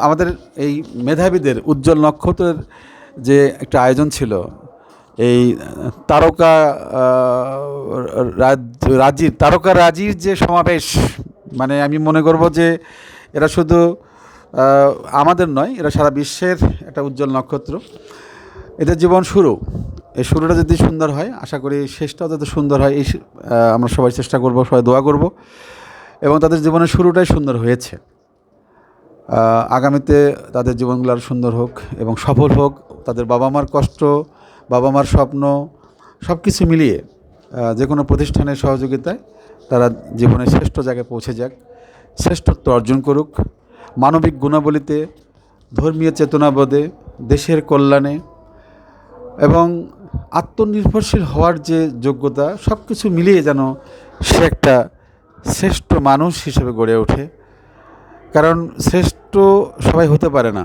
আমাদের এই মেধাবীদের উজ্জ্বল নক্ষত্রের যে একটা আয়োজন ছিল, এই তারকা রাজির যে সমাবেশ, মানে আমি মনে করব যে এরা শুধু আমাদের নয়, এরা সারা বিশ্বের একটা উজ্জ্বল নক্ষত্র। এদের জীবন শুরু, এই শুরুটা যদি সুন্দর হয়, আশা করি শেষটাও যাতে সুন্দর হয়, এই আমরা সবাই চেষ্টা করব, সবাই দোয়া করব, এবং তাদের জীবনের শুরুটাই সুন্দর হয়েছে। আগামীতে তাদের জীবনগুলো আরও সুন্দর হোক এবং সফল হোক। তাদের বাবা মার কষ্ট, বাবা মার স্বপ্ন সব কিছু মিলিয়ে যে কোনো প্রতিষ্ঠানের সহযোগিতায় তারা জীবনের শ্রেষ্ঠ জায়গায় পৌঁছে যাক, শ্রেষ্ঠত্ব অর্জন করুক, মানবিক গুণাবলীতে, ধর্মীয় চেতনাবোধে, দেশের কল্যাণে এবং আত্মনির্ভরশীল হওয়ার যে যোগ্যতা, সব কিছু মিলিয়ে যেন সে একটা শ্রেষ্ঠ মানুষ হিসেবে গড়ে ওঠে। কারণ শ্রেষ্ঠ সবাই হতে পারে না,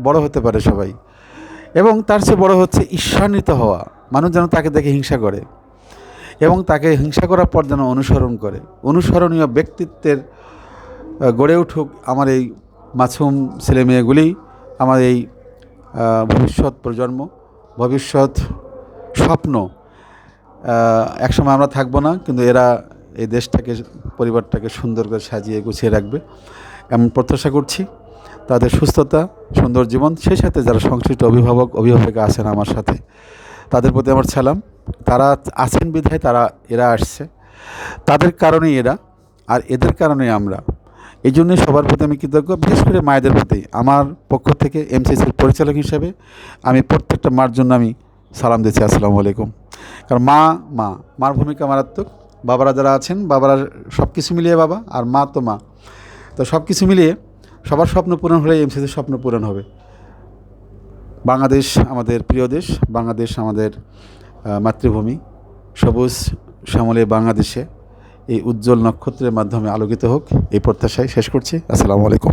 বড় হতে পারে সবাই, এবং তার চেয়ে বড় হচ্ছে ঈর্ষান্বিত হওয়া। মানুষ যেন তাকে দেখে হিংসা করে এবং তাকে হিংসা করার পর যেন অনুসরণ করে। অনুসরণীয় ব্যক্তিত্বের গড়ে উঠুক আমার এই মাসুম ছেলেমেয়েগুলি, আমার এই ভবিষ্যৎ প্রজন্ম, ভবিষ্যৎ স্বপ্ন। একসময় আমরা থাকবো না, কিন্তু এরা এই দেশটাকে, পরিবারটাকে সুন্দর করে সাজিয়ে গুছিয়ে রাখবে এমন প্রত্যাশা করছি। তাদের সুস্থতা, সুন্দর জীবন, সেই সাথে যারা সংশ্লিষ্ট অভিভাবিকা আছেন আমার সাথে, তাদের প্রতি আমার সালাম। তারা আছেন বিধায় এরা আসছে, তাদের কারণেই এরা, আর এদের কারণেই আমরা। এই জন্যই সবার প্রতি আমি কৃতজ্ঞ, বিশেষ করে মায়েদের প্রতি। আমার পক্ষ থেকে এমসিসির পরিচালক হিসেবে আমি প্রত্যেকটা মার জন্য আমি সালাম দিচ্ছি, আসসালামু আলাইকুম। কারণ মার ভূমিকা মারাত্মক। বাবারা যারা আছেন, বাবারা সব কিছু মিলিয়ে বাবা, আর মা তো মা। তো সব কিছু মিলিয়ে সবার স্বপ্ন পূরণ হলে এমসিসির স্বপ্ন পূরণ হবে। বাংলাদেশ আমাদের প্রিয় দেশ, বাংলাদেশ আমাদের মাতৃভূমি। সবুজ শ্যামলে বাংলাদেশে এই উজ্জ্বল নক্ষত্রের মাধ্যমে আলোকিত হোক, এই প্রত্যাশায় শেষ করছি। আসসালামু আলাইকুম।